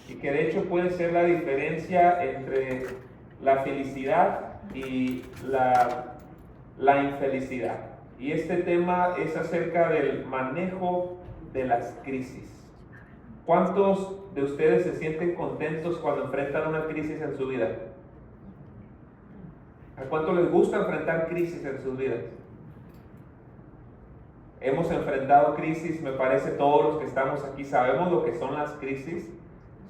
y que de hecho puede ser la diferencia entre la felicidad y la infelicidad. Y este tema es acerca del manejo de las crisis. ¿Cuántos de ustedes se sienten contentos cuando enfrentan una crisis en su vida? ¿A cuántos les gusta enfrentar crisis en sus vidas? Hemos enfrentado crisis, me parece todos los que estamos aquí sabemos lo que son las crisis.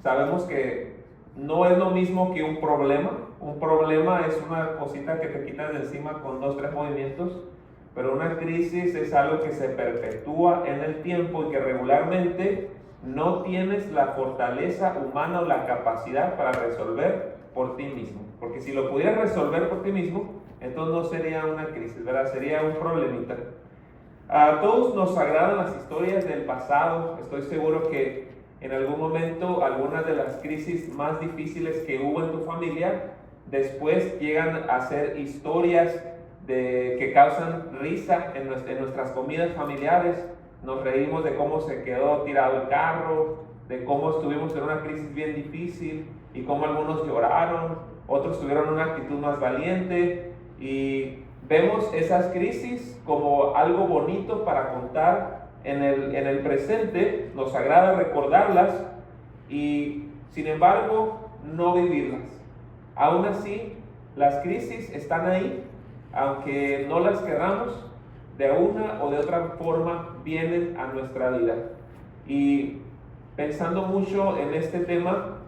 Sabemos que no es lo mismo que un problema. Un problema es una cosita que te quitas de encima con 2 o 3 movimientos, pero una crisis es algo que se perpetúa en el tiempo y que regularmente no tienes la fortaleza humana o la capacidad para resolver por ti mismo. Porque si lo pudieras resolver por ti mismo, entonces no sería una crisis, ¿verdad? Sería un problemita. A todos nos agradan las historias del pasado. Estoy seguro que en algún momento algunas de las crisis más difíciles que hubo en tu familia después llegan a ser historias que causan risa en nuestras comidas familiares. Nos reímos de cómo se quedó tirado el carro, de cómo estuvimos en una crisis bien difícil y cómo algunos lloraron, otros tuvieron una actitud más valiente, y vemos esas crisis como algo bonito para contar en el presente. Nos agrada recordarlas y, sin embargo, no vivirlas. Aún así, las crisis están ahí, aunque no las querramos, de una o de otra forma vienen a nuestra vida. Y pensando mucho en este tema,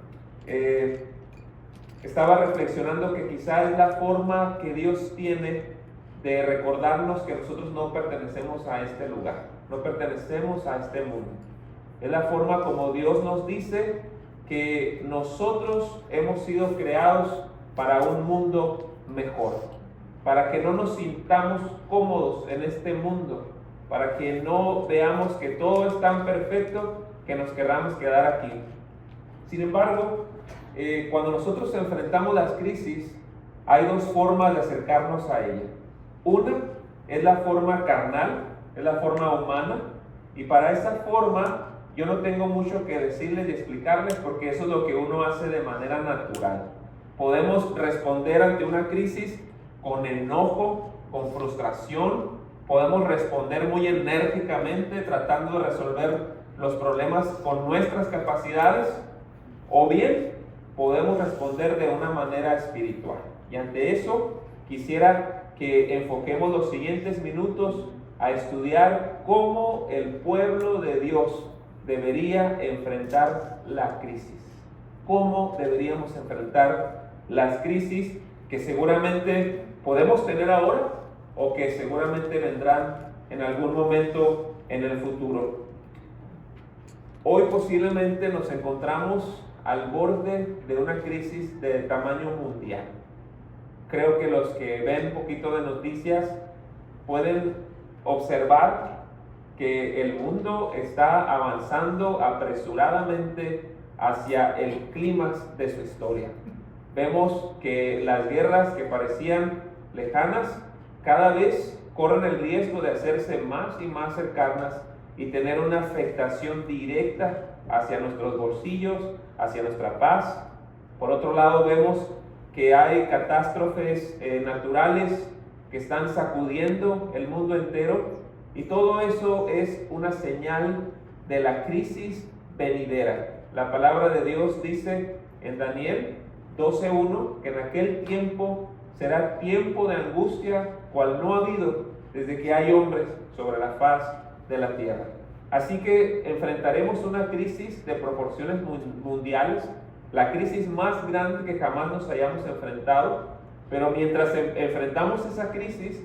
estaba reflexionando que quizá es la forma que Dios tiene de recordarnos que nosotros no pertenecemos a este lugar, no pertenecemos a este mundo. Es la forma como Dios nos dice que nosotros hemos sido creados para un mundo mejor, para que no nos sintamos cómodos en este mundo, para que no veamos que todo es tan perfecto que nos queramos quedar aquí. Sin embargo, cuando nosotros enfrentamos las crisis, hay 2 formas de acercarnos a ella. Una es la forma carnal, es la forma humana, y para esa forma yo no tengo mucho que decirles y explicarles, porque eso es lo que uno hace de manera natural. Podemos responder ante una crisis con enojo, con frustración, podemos responder muy enérgicamente tratando de resolver los problemas con nuestras capacidades, o bien podemos responder de una manera espiritual. Y ante eso quisiera que enfoquemos los siguientes minutos a estudiar cómo el pueblo de Dios debería enfrentar la crisis. Cómo deberíamos enfrentar las crisis que seguramente podemos tener ahora o que seguramente vendrán en algún momento en el futuro. Hoy posiblemente nos encontramos al borde de una crisis de tamaño mundial. Creo que los que ven un poquito de noticias pueden observar que el mundo está avanzando apresuradamente hacia el clímax de su historia. Vemos que las guerras que parecían lejanas cada vez corren el riesgo de hacerse más y más cercanas y tener una afectación directa hacia nuestros bolsillos, hacia nuestra paz. Por otro lado, vemos que hay catástrofes naturales que están sacudiendo el mundo entero, y todo eso es una señal de la crisis venidera. La palabra de Dios dice en Daniel 12:1 que en aquel tiempo será tiempo de angustia cual no ha habido desde que hay hombres sobre la faz de la tierra. Así que enfrentaremos una crisis de proporciones mundiales, la crisis más grande que jamás nos hayamos enfrentado. Pero mientras enfrentamos esa crisis,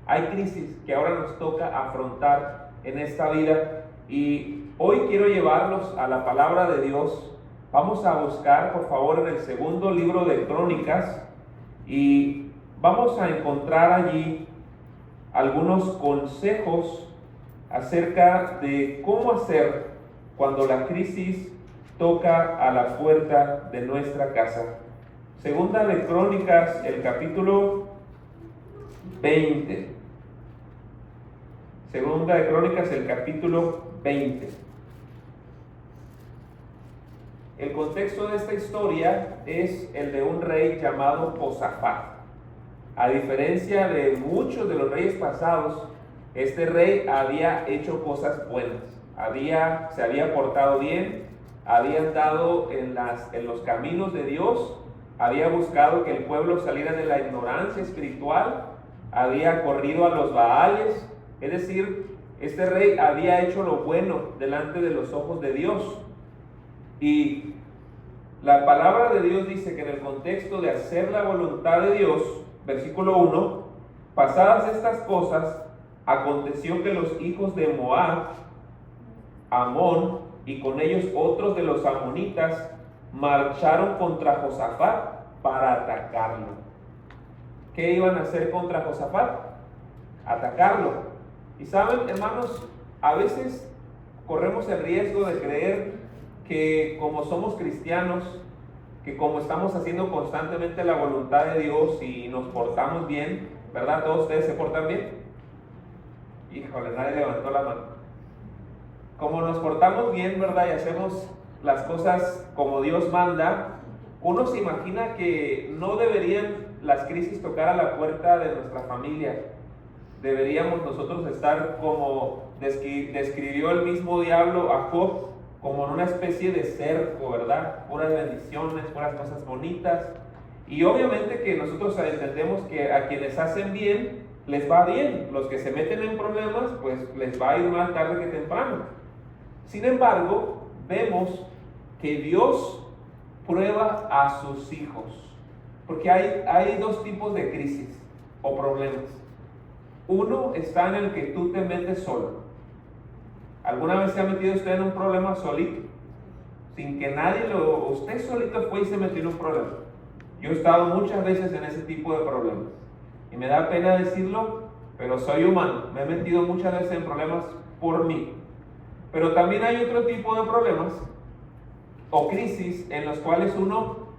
hay crisis que ahora nos toca afrontar en esta vida. Y hoy quiero llevarlos a la palabra de Dios. Vamos a buscar, por favor, en el 2 libro de Crónicas, y vamos a encontrar allí algunos consejos acerca de cómo hacer cuando la crisis toca a la puerta de nuestra casa. Segunda de Crónicas, el capítulo 20. Segunda de Crónicas, el capítulo 20. el contexto de esta historia es el de un rey llamado Josafat. A diferencia de muchos de los reyes pasados, este rey había hecho cosas buenas, se había portado bien, había andado en los caminos de Dios, había buscado que el pueblo saliera de la ignorancia espiritual, había corrido a los Baales, es decir, este rey había hecho lo bueno delante de los ojos de Dios. Y la palabra de Dios dice que en el contexto de hacer la voluntad de Dios, versículo 1, pasadas estas cosas, aconteció que los hijos de Moab, Amón, y con ellos otros de los amonitas, marcharon contra Josafat para atacarlo. ¿Qué iban a hacer contra Josafat? Atacarlo. Y saben, hermanos, a veces corremos el riesgo de creer que como somos cristianos, que como estamos haciendo constantemente la voluntad de Dios y nos portamos bien, ¿verdad? ¿Todos ustedes se portan bien? Híjole, nadie levantó la mano. Como nos portamos bien, ¿verdad? Y hacemos las cosas como Dios manda, uno se imagina que no deberían las crisis tocar a la puerta de nuestra familia. Deberíamos nosotros estar como describió el mismo diablo a Job, como en una especie de cerco, ¿verdad? Puras bendiciones, puras cosas bonitas. Y obviamente que nosotros entendemos que a quienes hacen bien, les va bien. Los que se meten en problemas, pues les va a ir más tarde que temprano. Sin embargo, vemos que Dios prueba a sus hijos. Porque hay dos tipos de crisis o problemas. Uno está en el que tú te metes solo. ¿Alguna vez se ha metido usted en un problema solito? Sin que usted solito fue y se metió en un problema. Yo he estado muchas veces en ese tipo de problemas. Y me da pena decirlo, pero soy humano. Me he metido muchas veces en problemas por mí. Pero también hay otro tipo de problemas o crisis en los cuales uno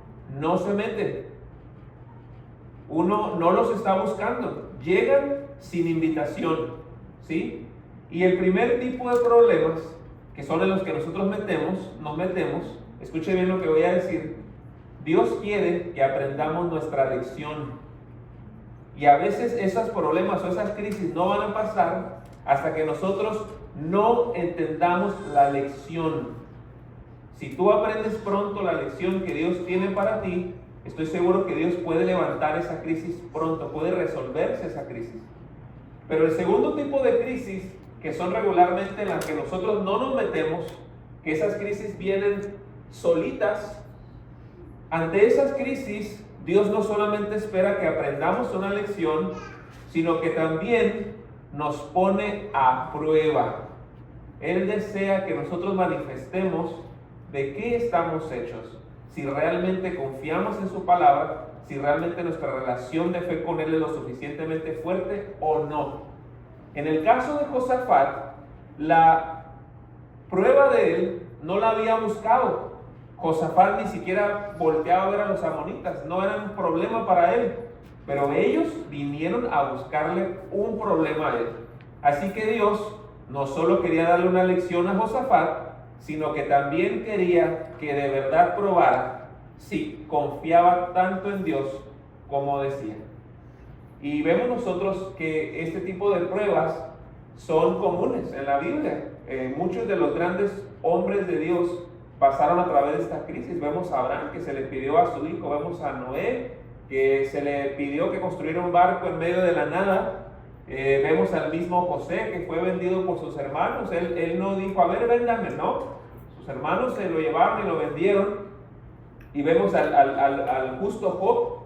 no se mete. Uno no los está buscando. Llegan sin invitación, ¿sí? Y el primer tipo de problemas, que son en los que nosotros nos metemos, escuche bien lo que voy a decir. Dios quiere que aprendamos nuestra lección. Y a veces esos problemas o esas crisis no van a pasar hasta que nosotros no entendamos la lección. Si tú aprendes pronto la lección que Dios tiene para ti, estoy seguro que Dios puede levantar esa crisis pronto, puede resolverse esa crisis. Pero el segundo tipo de crisis, que son regularmente en las que nosotros no nos metemos, que esas crisis vienen solitas, ante esas crisis Dios no solamente espera que aprendamos una lección, sino que también nos pone a prueba. Él desea que nosotros manifestemos de qué estamos hechos, si realmente confiamos en su palabra, si realmente nuestra relación de fe con Él es lo suficientemente fuerte o no. En el caso de Josafat, la prueba de él no la había buscado. Josafat ni siquiera volteaba a ver a los amonitas, no era un problema para él, pero ellos vinieron a buscarle un problema a él. Así que Dios no solo quería darle una lección a Josafat, sino que también quería que de verdad probara si confiaba tanto en Dios como decía. Y vemos nosotros que este tipo de pruebas son comunes en la Biblia. Muchos de los grandes hombres de Dios pasaron a través de esta crisis. Vemos a Abraham, que se le pidió a su hijo. Vemos a Noé, que se le pidió que construyera un barco en medio de la nada. Vemos al mismo José, que fue vendido por sus hermanos. Él no dijo, a ver, véndame, no. Sus hermanos se lo llevaron y lo vendieron. Y vemos al justo Job,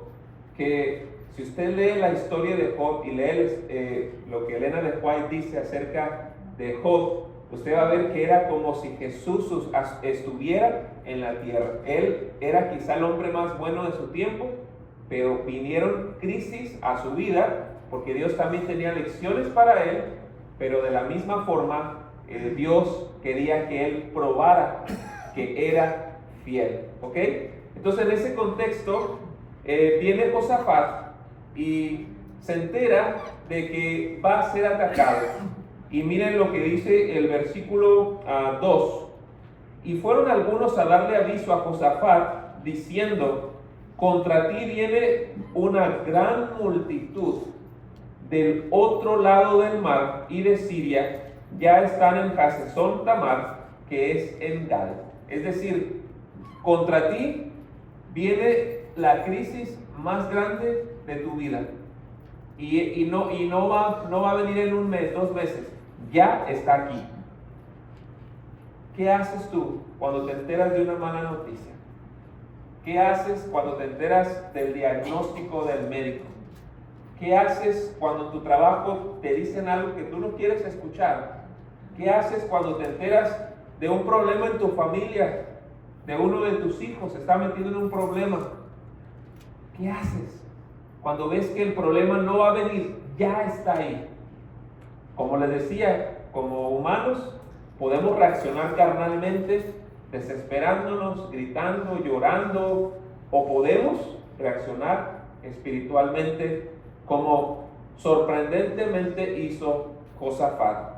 que si usted lee la historia de Job y lee lo que Elena de White dice acerca de Job, usted va a ver que era como si Jesús estuviera en la tierra. Él era quizá el hombre más bueno de su tiempo, pero vinieron crisis a su vida, porque Dios también tenía lecciones para él, pero de la misma forma Dios quería que él probara que era fiel. ¿Ok? Entonces en ese contexto viene Josafat y se entera de que va a ser atacado. Y miren lo que dice el versículo 2. Y fueron algunos a darle aviso a Josafat, diciendo: contra ti viene una gran multitud del otro lado del mar y de Siria, ya están en Hasezón Tamar, que es en Gal. Es decir, contra ti viene la crisis más grande de tu vida. Y no va a venir en un mes, 2 meses, ya está aquí. ¿Qué haces tú cuando te enteras de una mala noticia? ¿Qué haces cuando te enteras del diagnóstico del médico? ¿Qué haces cuando en tu trabajo te dicen algo que tú no quieres escuchar? ¿Qué haces cuando te enteras de un problema en tu familia? De uno de tus hijos está metido en un problema. ¿Qué haces cuando ves que el problema no va a venir? Ya está ahí. Como les decía, como humanos podemos reaccionar carnalmente, desesperándonos, gritando, llorando, o podemos reaccionar espiritualmente, como sorprendentemente hizo Josafat.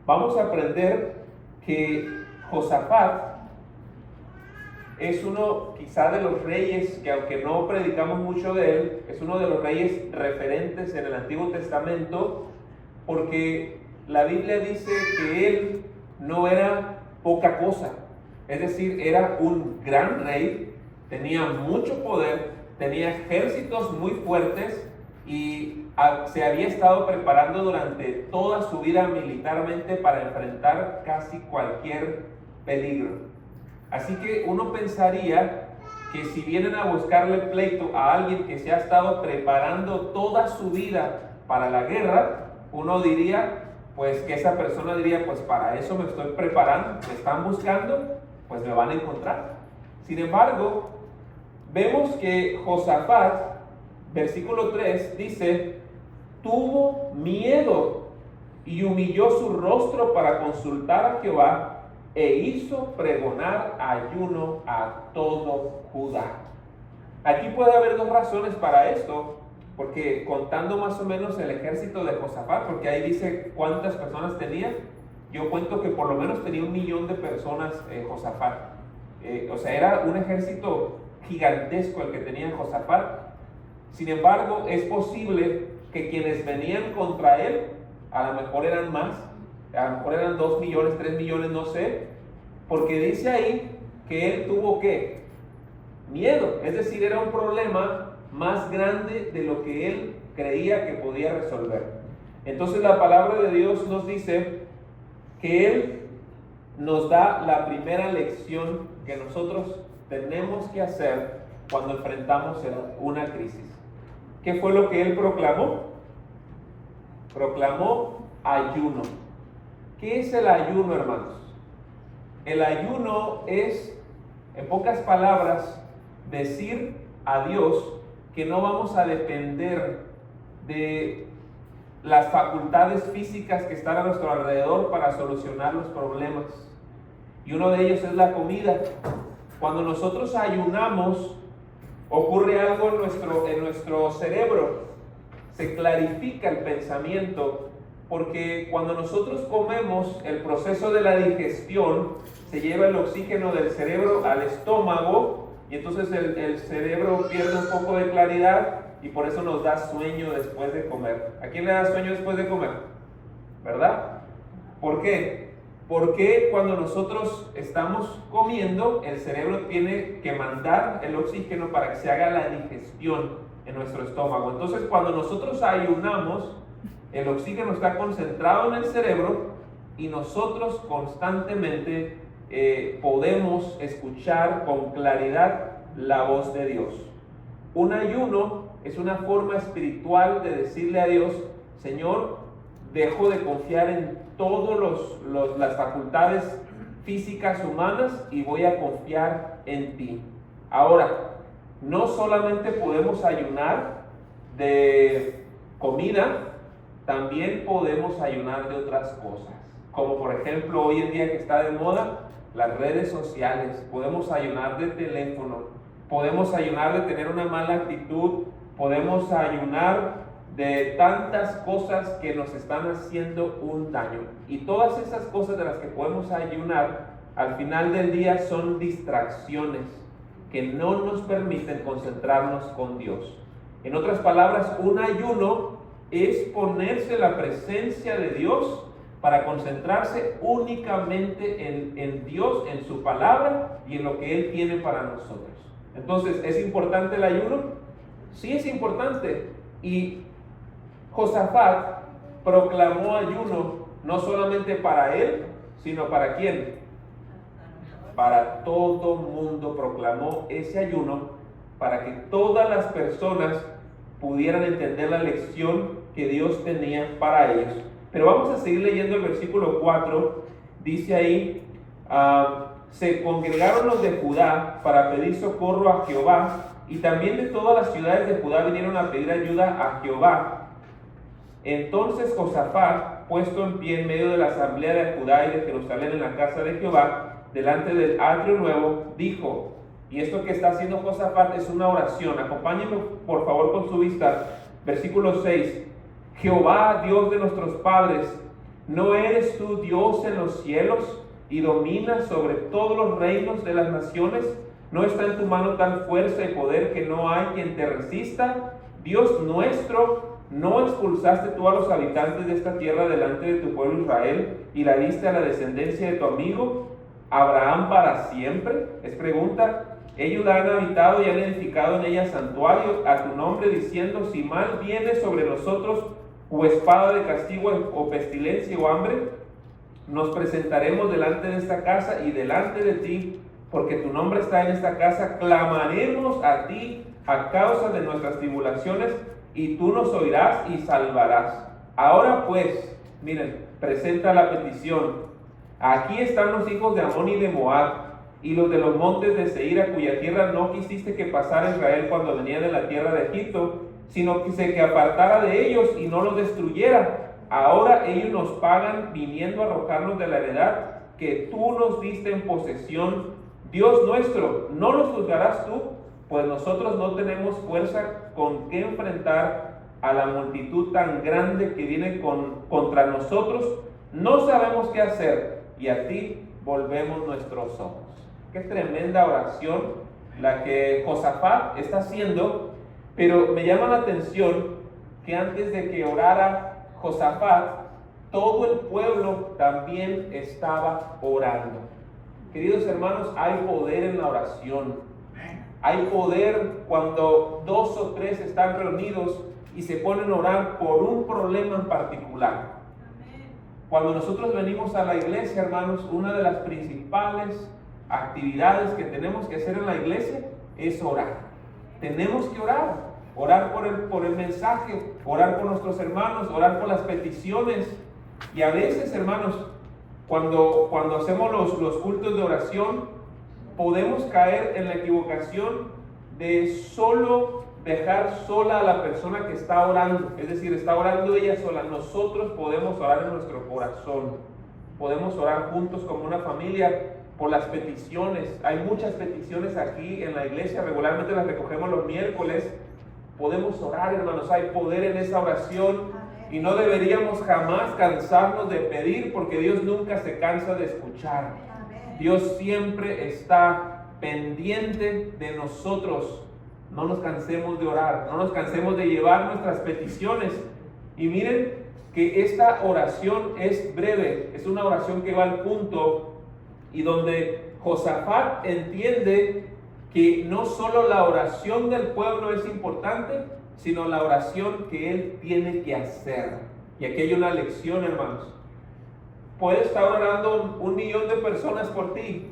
Vamos a aprender que Josafat es uno quizá de los reyes que, aunque no predicamos mucho de él, es uno de los reyes referentes en el Antiguo Testamento, porque la Biblia dice que él no era poca cosa. Es decir, era un gran rey, tenía mucho poder, tenía ejércitos muy fuertes y se había estado preparando durante toda su vida militarmente para enfrentar casi cualquier peligro. Así que uno pensaría que si vienen a buscarle pleito a alguien que se ha estado preparando toda su vida para la guerra, uno diría, pues que esa persona diría, pues para eso me estoy preparando, me están buscando, pues me van a encontrar. Sin embargo, vemos que Josafat, versículo 3, dice: tuvo miedo y humilló su rostro para consultar a Jehová, e hizo pregonar ayuno a todo Judá. Aquí puede haber 2 razones para esto, porque contando más o menos el ejército de Josafat, porque ahí dice cuántas personas tenía, yo cuento que por lo menos tenía 1,000,000 de personas Josafat. O sea, era un ejército gigantesco el que tenía Josafat. Sin embargo, es posible que quienes venían contra él, a lo mejor eran más, a lo mejor eran 2 millones, 3 millones, no sé, porque dice ahí que él tuvo ¿qué? Miedo, es decir, era un problema más grande de lo que él creía que podía resolver. Entonces la palabra de Dios nos dice que él nos da la primera lección que nosotros tenemos que hacer cuando enfrentamos una crisis. ¿Qué fue lo que él proclamó? Proclamó ayuno. ¿Qué es el ayuno, hermanos? El ayuno es, en pocas palabras, decir a Dios que no vamos a depender de las facultades físicas que están a nuestro alrededor para solucionar los problemas. Y uno de ellos es la comida. Cuando nosotros ayunamos, ocurre algo en nuestro cerebro. Se clarifica el pensamiento, porque cuando nosotros comemos, el proceso de la digestión se lleva el oxígeno del cerebro al estómago, y entonces el cerebro pierde un poco de claridad y por eso nos da sueño después de comer. ¿A quién le da sueño después de comer? ¿Verdad? ¿Por qué? Porque cuando nosotros estamos comiendo, el cerebro tiene que mandar el oxígeno para que se haga la digestión en nuestro estómago. Entonces, cuando nosotros ayunamos, el oxígeno está concentrado en el cerebro y nosotros constantemente podemos escuchar con claridad la voz de Dios. Un ayuno es una forma espiritual de decirle a Dios: Señor, dejo de confiar en todas las facultades físicas humanas y voy a confiar en ti. Ahora, no solamente podemos ayunar de comida, también podemos ayunar de otras cosas, como por ejemplo hoy en día que está de moda, las redes sociales. Podemos ayunar de teléfono, podemos ayunar de tener una mala actitud, podemos ayunar de tantas cosas que nos están haciendo un daño. Y todas esas cosas de las que podemos ayunar, al final del día son distracciones que no nos permiten concentrarnos con Dios. En otras palabras, un ayuno es ponerse en la presencia de Dios para concentrarse únicamente en Dios, en su palabra y en lo que Él tiene para nosotros. Entonces, ¿es importante el ayuno? Sí, es importante. Y Josafat proclamó ayuno no solamente para él, sino para quién. Para todo mundo proclamó ese ayuno para que todas las personas pudieran entender la lección que Dios tenía para ellos. Pero vamos a seguir leyendo el versículo 4. Dice ahí, se congregaron los de Judá para pedir socorro a Jehová, y también de todas las ciudades de Judá vinieron a pedir ayuda a Jehová. Entonces Josafat, puesto en pie en medio de la asamblea de Judá y de Jerusalén en la casa de Jehová, delante del atrio nuevo, dijo, y esto que está haciendo Josafat es una oración, acompáñenme por favor con su vista, versículo 6, Jehová, Dios de nuestros padres, ¿no eres tú Dios en los cielos y dominas sobre todos los reinos de las naciones? ¿No está en tu mano tal fuerza y poder que no hay quien te resista? Dios nuestro, ¿no expulsaste tú a los habitantes de esta tierra delante de tu pueblo Israel y la diste a la descendencia de tu amigo Abraham para siempre? Es pregunta. Ellos la han habitado y han edificado en ella santuario a tu nombre, diciendo, si mal viene sobre nosotros o espada de castigo o pestilencia o hambre, nos presentaremos delante de esta casa y delante de ti, porque tu nombre está en esta casa, clamaremos a ti a causa de nuestras tribulaciones, y tú nos oirás y salvarás. Ahora pues, miren, presenta la petición. Aquí están los hijos de Amón y de Moab, y los de los montes de Seir, a cuya tierra no quisiste que pasara Israel cuando venía de la tierra de Egipto, sino que apartara de ellos y no los destruyera. Ahora ellos nos pagan viniendo a arrojarnos de la heredad que tú nos diste en posesión. Dios nuestro, ¿no los juzgarás tú? Pues nosotros no tenemos fuerza con que enfrentar a la multitud tan grande que viene contra nosotros. No sabemos qué hacer y a ti volvemos nuestros ojos. Qué tremenda oración la que Josafat está haciendo, pero me llama la atención que antes de que orara Josafat, todo el pueblo también estaba orando. Queridos hermanos, hay poder en la oración. Hay poder cuando 2 o 3 están reunidos y se ponen a orar por un problema en particular. Cuando nosotros venimos a la iglesia, hermanos, una de las principales actividades que tenemos que hacer en la iglesia es orar. Tenemos que orar por el mensaje, orar por nuestros hermanos, orar por las peticiones. Y a veces, hermanos, cuando hacemos los cultos de oración, podemos caer en la equivocación de solo dejar sola a la persona que está orando, es decir, está orando ella sola. Nosotros podemos orar en nuestro corazón, podemos orar juntos como una familia por las peticiones. Hay muchas peticiones aquí en la iglesia, regularmente las recogemos los miércoles. Podemos orar, hermanos, hay poder en esa oración y no deberíamos jamás cansarnos de pedir, porque Dios nunca se cansa de escuchar. Dios siempre está pendiente de nosotros. No nos cansemos de orar, no nos cansemos de llevar nuestras peticiones. Y miren que esta oración es breve, es una oración que va al punto, y donde Josafat entiende que no solo la oración del pueblo es importante, sino la oración que él tiene que hacer. Y aquí hay una lección, hermanos. Puede estar orando 1,000,000 de personas por ti,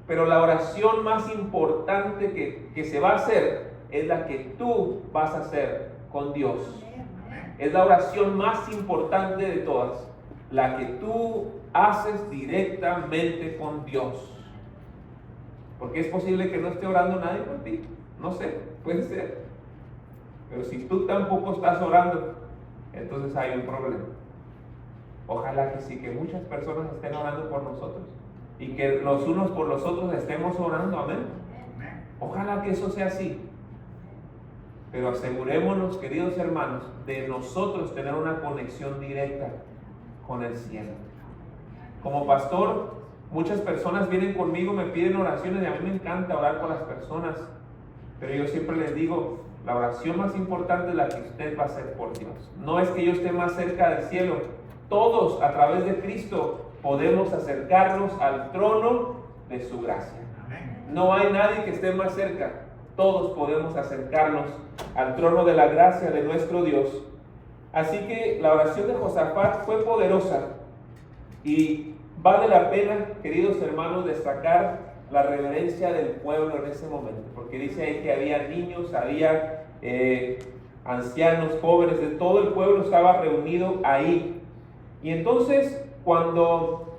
pero la oración más importante que se va a hacer es la que tú vas a hacer con Dios. Es la oración más importante de todas, la que tú haces directamente con Dios. Porque es posible que no esté orando nadie por ti, no sé, puede ser. Pero si tú tampoco estás orando, entonces hay un problema. Ojalá que sí, que muchas personas estén orando por nosotros y que los unos por los otros estemos orando, amén. Ojalá que eso sea así. Pero asegurémonos, queridos hermanos, de nosotros tener una conexión directa con el cielo. Como pastor, Muchas personas vienen conmigo, me piden oraciones y a mí me encanta orar por las personas, pero yo siempre les digo, la oración más importante es la que usted va a hacer por Dios. No es que yo esté más cerca del cielo. Todos a través de Cristo podemos acercarnos al trono de su gracia. No hay nadie que esté más cerca. Todos podemos acercarnos al trono de la gracia de nuestro Dios. Así que la oración de Josafat fue poderosa y vale la pena, queridos hermanos, destacar la reverencia del pueblo en ese momento, porque dice ahí que había niños, había ancianos, jóvenes, de todo el pueblo estaba reunido ahí. Y entonces cuando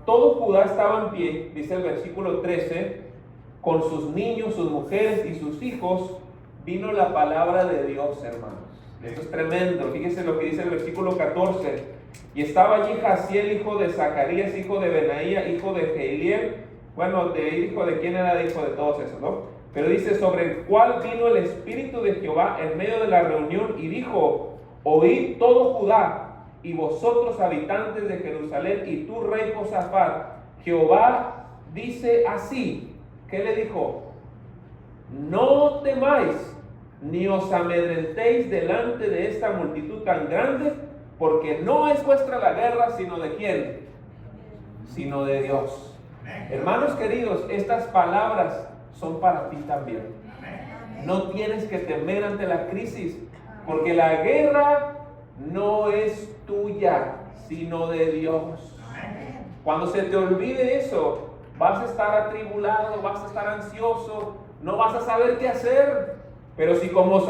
todo Judá estaba en pie, dice el versículo 13, con sus niños, sus mujeres y sus hijos, vino la palabra de Dios, hermanos. Esto es tremendo. Fíjense lo que dice el versículo 14. Y estaba allí Jaziel, hijo de Zacarías, hijo de Benaía, hijo de Jehiel. Bueno, hijo de quién era, hijo de todos esos, ¿no? Pero dice, sobre el cual vino el Espíritu de Jehová en medio de la reunión y dijo, oíd todo Judá y vosotros habitantes de Jerusalén y tú rey Josafat, Jehová dice así. ¿Qué le dijo? No temáis ni os amedrentéis delante de esta multitud tan grande, porque no es vuestra la guerra, sino de quién, sino de Dios. Hermanos queridos, estas palabras son para ti también. No tienes que temer ante la crisis, porque la guerra no es tuya, sino de Dios. Cuando se te olvide eso, vas a estar atribulado, vas a estar ansioso, no vas a saber qué hacer. Pero si como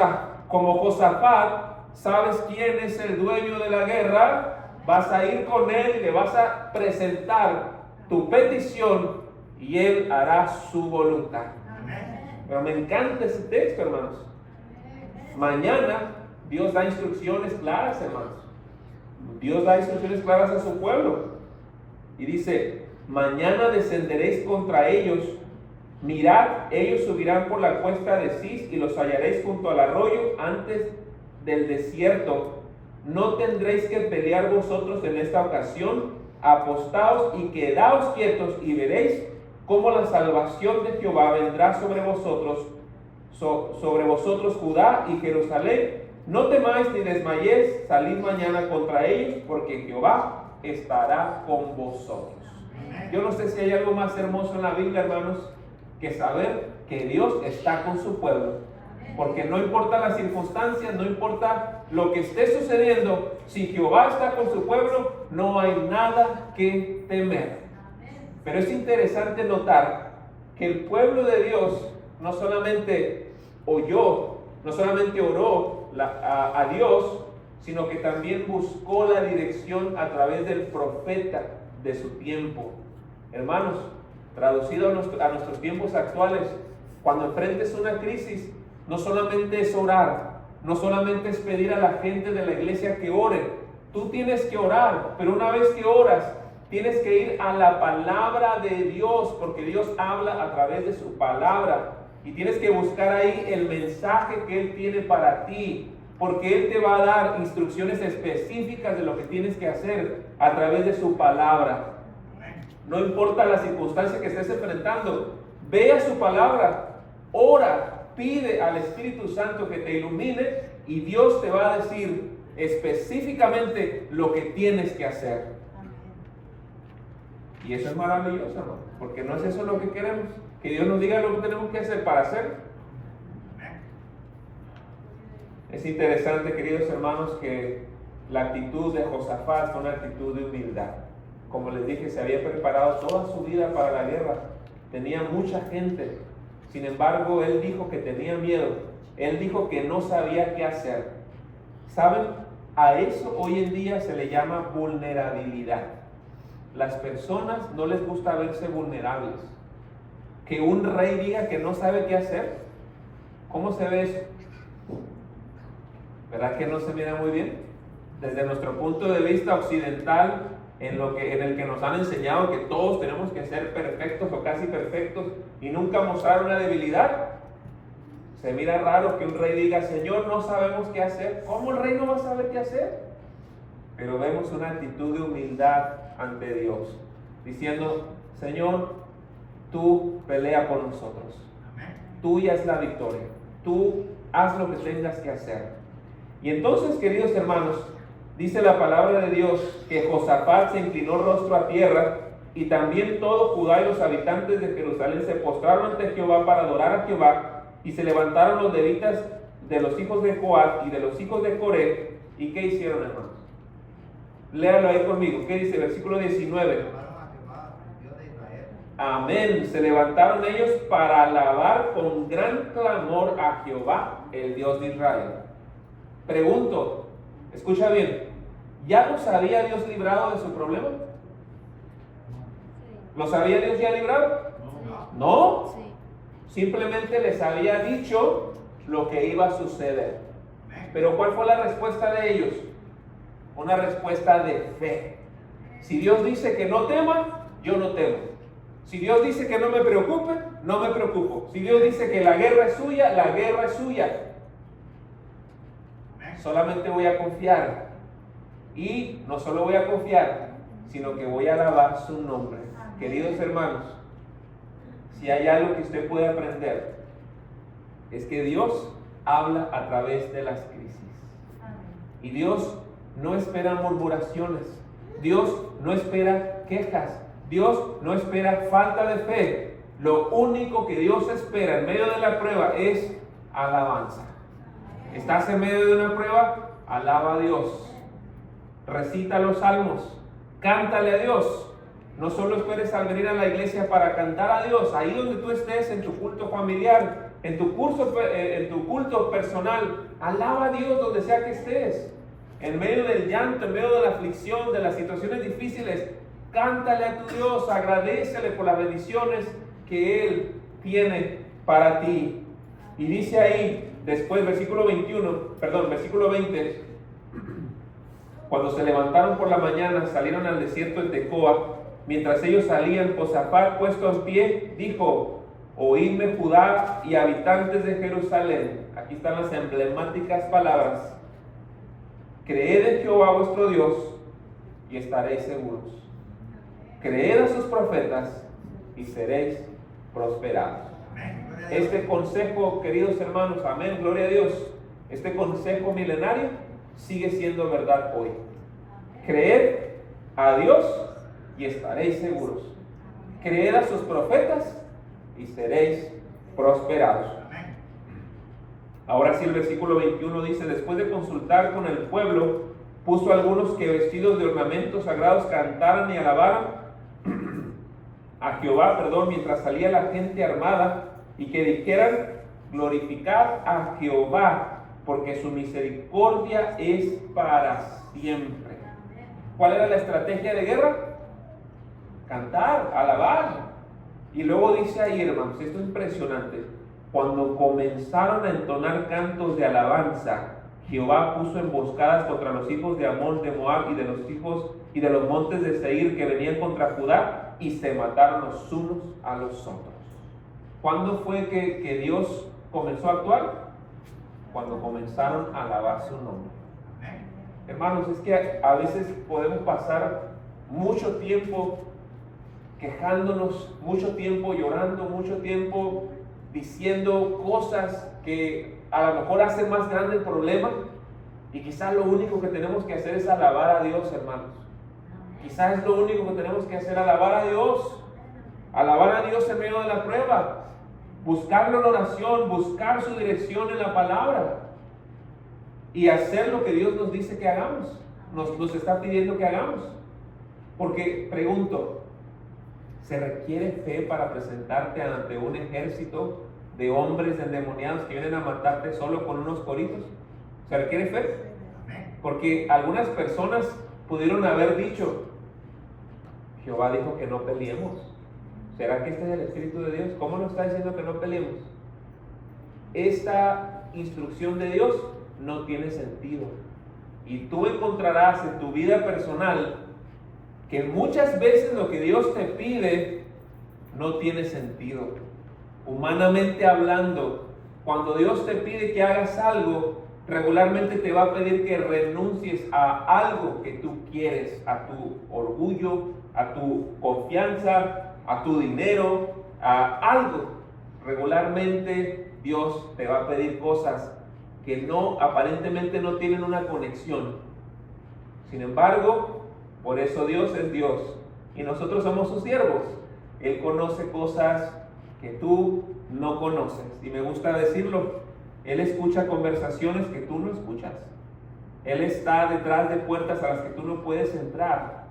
Josafat sabes quién es el dueño de la guerra, vas a ir con él y le vas a presentar tu petición y él hará su voluntad. Pero me encanta ese texto, hermanos. Mañana Dios da instrucciones claras, hermanos. Dios da instrucciones claras a su pueblo. Y dice, mañana descenderéis contra ellos. Mirad, ellos subirán por la cuesta de Cis y los hallaréis junto al arroyo antes del desierto. No tendréis que pelear vosotros en esta ocasión. Apostaos y quedaos quietos y veréis cómo la salvación de Jehová vendrá sobre vosotros, Judá y Jerusalén. No temáis ni desmayéis, salid mañana contra ellos, porque Jehová estará con vosotros. Yo no sé si hay algo más hermoso en la Biblia, hermanos, que saber que Dios está con su pueblo. Porque no importa las circunstancias, no importa lo que esté sucediendo, si Jehová está con su pueblo, no hay nada que temer. Pero es interesante notar que el pueblo de Dios no solamente oyó, no solamente oró a Dios, sino que también buscó la dirección a través del profeta de su tiempo. Hermanos, traducido a nuestros tiempos actuales, cuando enfrentes una crisis, no solamente es orar, no solamente es pedir a la gente de la iglesia que ore. Tú tienes que orar, pero una vez que oras, tienes que ir a la palabra de Dios, porque Dios habla a través de su palabra. Y tienes que buscar ahí el mensaje que Él tiene para ti, porque Él te va a dar instrucciones específicas de lo que tienes que hacer a través de su palabra. No importa la circunstancia que estés enfrentando, ve a su palabra, ora, pide al Espíritu Santo que te ilumine y Dios te va a decir específicamente lo que tienes que hacer. Y eso es maravilloso, ¿no? Porque no es eso lo que queremos, que Dios nos diga lo que tenemos que hacer para hacer. Es interesante, queridos hermanos, que la actitud de Josafat fue una actitud de humildad. Como les dije, se había preparado toda su vida para la guerra, tenía mucha gente. Sin embargo, él dijo que tenía miedo, él dijo que no sabía qué hacer. ¿Saben? A eso hoy en día se le llama vulnerabilidad. Las personas no les gusta verse vulnerables. Que un rey diga que no sabe qué hacer, ¿cómo se ve eso? ¿Verdad que no se mira muy bien? Desde nuestro punto de vista occidental, en el que nos han enseñado que todos tenemos que ser perfectos o casi perfectos y nunca mostrar una debilidad, se mira raro que un rey diga, Señor, no sabemos qué hacer. ¿Cómo el rey no va a saber qué hacer? Pero vemos una actitud de humildad ante Dios. diciendo: Señor, tú pelea por nosotros. Tuya es la victoria. Tú haz lo que tengas que hacer. Y entonces, queridos hermanos, dice la palabra de Dios que Josafat se inclinó rostro a tierra, y también todo Judá y los habitantes de Jerusalén se postraron ante Jehová para adorar a Jehová, y se levantaron los levitas de los hijos de Coat y de los hijos de Coré. ¿Y qué hicieron, hermanos? Léalo ahí conmigo. ¿Qué dice? Versículo 19. Amén. Se levantaron ellos para alabar con gran clamor a Jehová, el Dios de Israel. Pregunto, escucha bien, ¿ya los había Dios librado de su problema? ¿Los había Dios ya librado? ¿No? Simplemente les había dicho lo que iba a suceder. Pero ¿cuál fue la respuesta de ellos? Una respuesta de fe. Si Dios dice que no tema, yo no temo. Si Dios dice que no me preocupe, no me preocupo. Si Dios dice que la guerra es suya, la guerra es suya. Solamente voy a confiar. Y no solo voy a confiar, sino que voy a alabar su nombre. Queridos hermanos, si hay algo que usted puede aprender, es que Dios habla a través de las crisis. Y Dios no espera murmuraciones. Dios no espera quejas. Dios no espera falta de fe. Lo único que Dios espera en medio de la prueba es alabanza. ¿Estás en medio de una prueba? Alaba a Dios. Recita los salmos. Cántale a Dios. No solo esperes al venir a la iglesia para cantar a Dios. Ahí donde tú estés, en tu culto familiar, en tu culto personal, alaba a Dios donde sea que estés. En medio del llanto, en medio de la aflicción, de las situaciones difíciles, cántale a tu Dios, agradécele por las bendiciones que Él tiene para ti. Y dice ahí, después, versículo 20, cuando se levantaron por la mañana, salieron al desierto de Tecoa. Mientras ellos salían, Josafat, puesto en pie, dijo: oídme, Judá y habitantes de Jerusalén. Aquí están las emblemáticas palabras: creed en Jehová vuestro Dios y estaréis seguros. Creed a sus profetas y seréis prosperados. Este consejo, queridos hermanos, amén, gloria a Dios, este consejo milenario sigue siendo verdad hoy. Creed a Dios y estaréis seguros. Creed a sus profetas y seréis prosperados. Ahora sí, el versículo 21 dice: después de consultar con el pueblo, puso a algunos que vestidos de ornamentos sagrados cantaran y alabaran a Jehová, mientras salía la gente armada, y que dijeran: glorificad a Jehová, porque su misericordia es para siempre. ¿Cuál era la estrategia de guerra? Cantar, alabar. Y luego dice ahí, hermanos, esto es impresionante: cuando comenzaron a entonar cantos de alabanza, Jehová puso emboscadas contra los hijos de Amón, de Moab y de los hijos y de los montes de Seir que venían contra Judá, y se mataron los unos a los otros. ¿Cuándo fue que Dios comenzó a actuar? Cuando comenzaron a alabar su nombre. Hermanos, es que a veces podemos pasar mucho tiempo quejándonos, mucho tiempo llorando, mucho tiempo diciendo cosas que a lo mejor hacen más grande el problema, y quizás lo único que tenemos que hacer es alabar a Dios, hermanos. Quizás es lo único que tenemos que hacer, alabar a Dios en medio de la prueba, buscarlo en oración, buscar su dirección en la palabra y hacer lo que Dios nos dice que hagamos, nos está pidiendo que hagamos. Porque pregunto, ¿se requiere fe para presentarte ante un ejército de hombres endemoniados que vienen a matarte solo con unos coritos? ¿Se requiere fe? Porque algunas personas pudieron haber dicho: Jehová dijo que no peleemos. ¿Será que este es el Espíritu de Dios? ¿Cómo nos está diciendo que no peleemos? Esta instrucción de Dios no tiene sentido. Y tú encontrarás en tu vida personal que muchas veces lo que Dios te pide no tiene sentido. Humanamente hablando, cuando Dios te pide que hagas algo, regularmente te va a pedir que renuncies a algo que tú quieres, a tu orgullo, a tu confianza, a tu dinero, a algo. Regularmente Dios te va a pedir cosas que aparentemente no tienen una conexión. Sin embargo, por eso Dios es Dios y nosotros somos sus siervos. Él conoce cosas que tú no conoces. Y me gusta decirlo, Él escucha conversaciones que tú no escuchas. Él está detrás de puertas a las que tú no puedes entrar.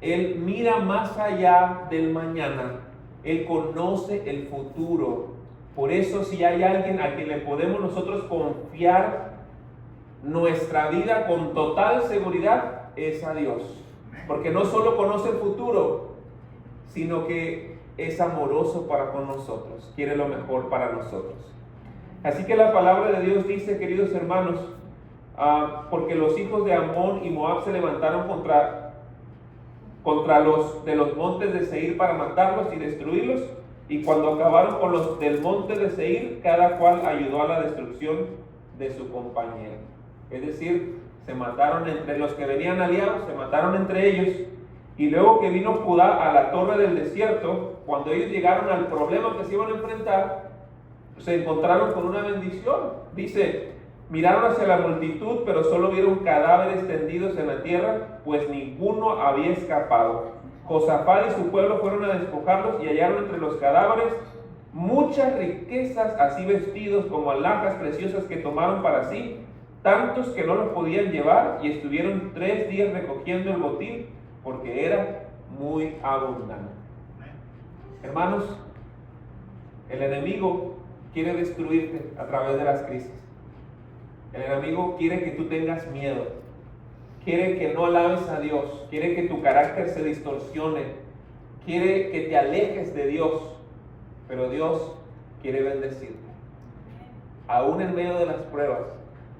Él mira más allá del mañana. Él conoce el futuro. Por eso, si hay alguien a quien le podemos nosotros confiar nuestra vida con total seguridad, es a Dios. Porque no solo conoce el futuro, sino que es amoroso para con nosotros. Quiere lo mejor para nosotros. Así que la palabra de Dios dice, queridos hermanos, porque los hijos de Amón y Moab se levantaron contra los de los montes de Seir para matarlos y destruirlos, y cuando acabaron con los del monte de Seir, cada cual ayudó a la destrucción de su compañero. Es decir, se mataron entre los que venían aliados, se mataron entre ellos, y luego que vino Judá a la torre del desierto, cuando ellos llegaron al problema que se iban a enfrentar, se encontraron con una bendición. Dice, miraron hacia la multitud, pero solo vieron cadáveres tendidos en la tierra, pues ninguno había escapado. Josafat y su pueblo fueron a despojarlos y hallaron entre los cadáveres muchas riquezas, así vestidos como alhajas preciosas que tomaron para sí, tantos que no los podían llevar, y estuvieron 3 días recogiendo el botín, porque era muy abundante. Hermanos, el enemigo quiere destruirte a través de las crisis. El enemigo quiere que tú tengas miedo, quiere que no alabes a Dios, quiere que tu carácter se distorsione, quiere que te alejes de Dios, pero Dios quiere bendecirte. Aún en medio de las pruebas,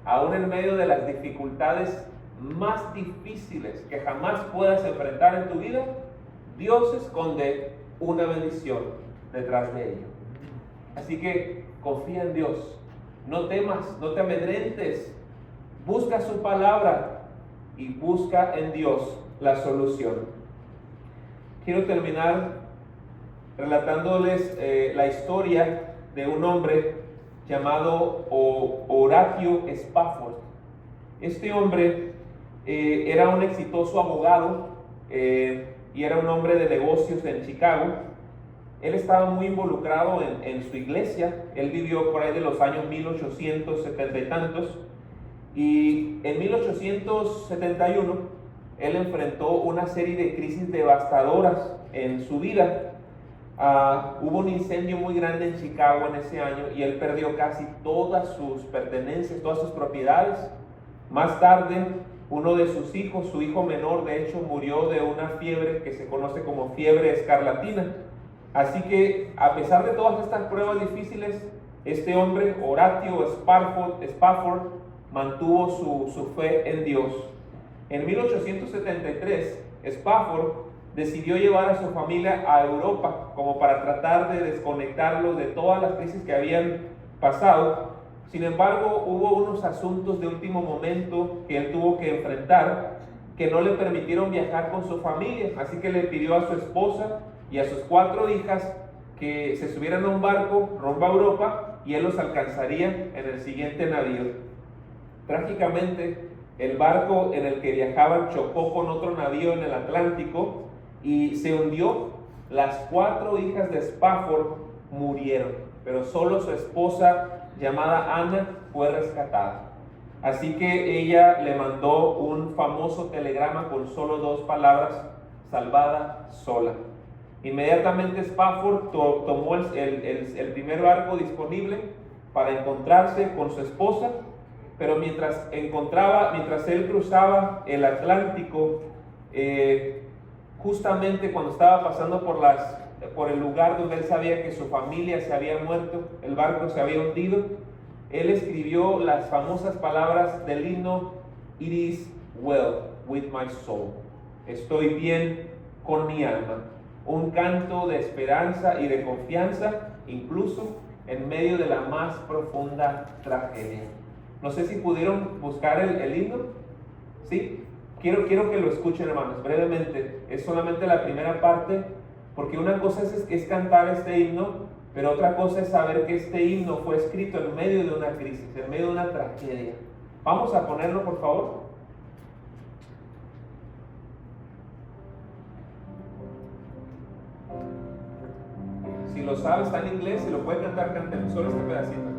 aún en medio de las dificultades más difíciles que jamás puedas enfrentar en tu vida, Dios esconde una bendición detrás de ello. Así que confía en Dios, no temas, no te amedrentes, busca su palabra y busca en Dios la solución. Quiero terminar relatándoles la historia de un hombre llamado Horatio Spafford. Este hombre era un exitoso abogado y era un hombre de negocios en Chicago. Él estaba muy involucrado en su iglesia. Él vivió por ahí de los años 1870 y tantos. Y en 1871 él enfrentó una serie de crisis devastadoras en su vida. Hubo un incendio muy grande en Chicago en ese año y él perdió casi todas sus pertenencias, todas sus propiedades. Más tarde, uno de sus hijos, su hijo menor, de hecho, murió de una fiebre que se conoce como fiebre escarlatina. Así que, a pesar de todas estas pruebas difíciles, este hombre, Horatio Spafford, mantuvo su fe en Dios. En 1873, Spafford decidió llevar a su familia a Europa como para tratar de desconectarlos de todas las crisis que habían pasado. Sin embargo, hubo unos asuntos de último momento que él tuvo que enfrentar que no le permitieron viajar con su familia, así que le pidió a su esposa y a sus 4 hijas que se subieran a un barco rumbo a Europa y él los alcanzaría en el siguiente navío. Trágicamente, el barco en el que viajaban chocó con otro navío en el Atlántico y se hundió. Las 4 hijas de Spafford murieron, pero solo su esposa, llamada Ana, fue rescatada. Así que ella le mandó un famoso telegrama con solo 2 palabras: salvada sola. Inmediatamente Spafford tomó el primer barco disponible para encontrarse con su esposa, pero mientras él cruzaba el Atlántico, justamente cuando estaba pasando por el lugar donde él sabía que su familia se había muerto, el barco se había hundido, él escribió las famosas palabras del himno: It is well with my soul. Estoy bien con mi alma. Un canto de esperanza y de confianza, incluso en medio de la más profunda tragedia. No sé si pudieron buscar el himno. ¿Sí? Quiero que lo escuchen, hermanos, brevemente. Es solamente la primera parte, porque una cosa es cantar este himno, pero otra cosa es saber que este himno fue escrito en medio de una crisis, en medio de una tragedia. Vamos a ponerlo, por favor. Si lo sabe, está en inglés, si lo puede cantar, cántelo, solo este pedacito.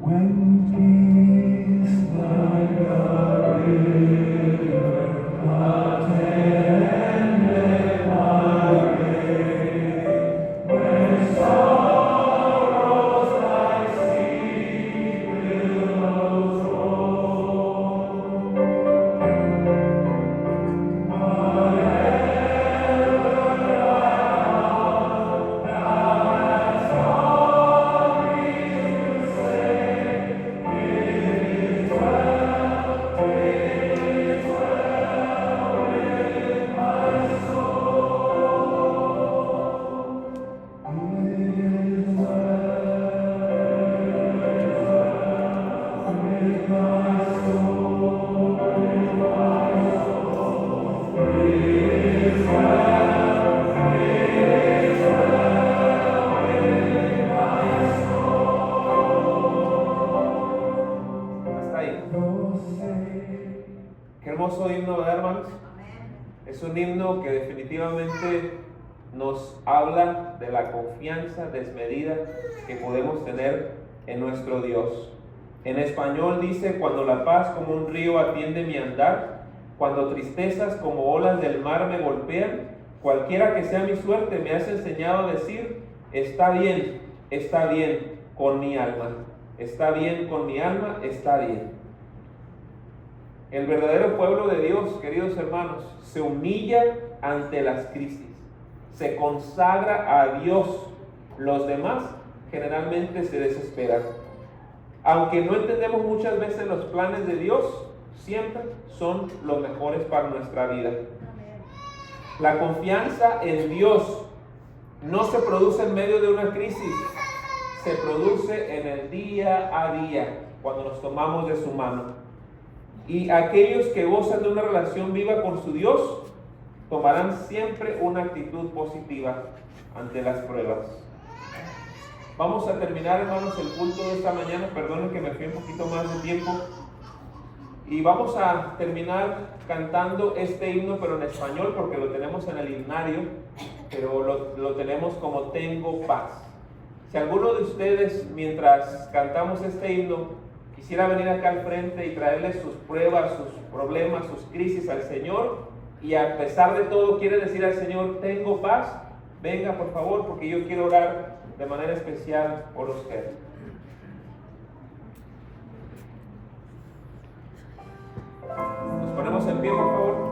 When peace like a river attended my way, when sorrows like sea billows roll, qué hermoso himno, ¿verdad, hermanos? Es un himno que definitivamente nos habla de la confianza desmedida que podemos tener en nuestro Dios. En español dice: cuando la paz como un río atiende mi andar, cuando tristezas como olas del mar me golpean, cualquiera que sea mi suerte me has enseñado a decir: está bien con mi alma, está bien con mi alma, está bien. El verdadero pueblo de Dios, queridos hermanos, se humilla ante las crisis, se consagra a Dios. Los demás generalmente se desesperan. Aunque no entendemos muchas veces los planes de Dios, siempre son los mejores para nuestra vida. La confianza en Dios no se produce en medio de una crisis, se produce en el día a día, cuando nos tomamos de su mano. Y aquellos que gozan de una relación viva con su Dios tomarán siempre una actitud positiva ante las pruebas. Vamos a terminar, hermanos, el culto de esta mañana. Perdonen que me fui un poquito más de tiempo. Y vamos a terminar cantando este himno, pero en español, porque lo tenemos en el himnario, pero lo tenemos como Tengo Paz. Si alguno de ustedes, mientras cantamos este himno, quisiera venir acá al frente y traerles sus pruebas, sus problemas, sus crisis al Señor, y a pesar de todo quiere decir al Señor: tengo paz, venga por favor, porque yo quiero orar de manera especial por usted. Nos ponemos en pie, por favor.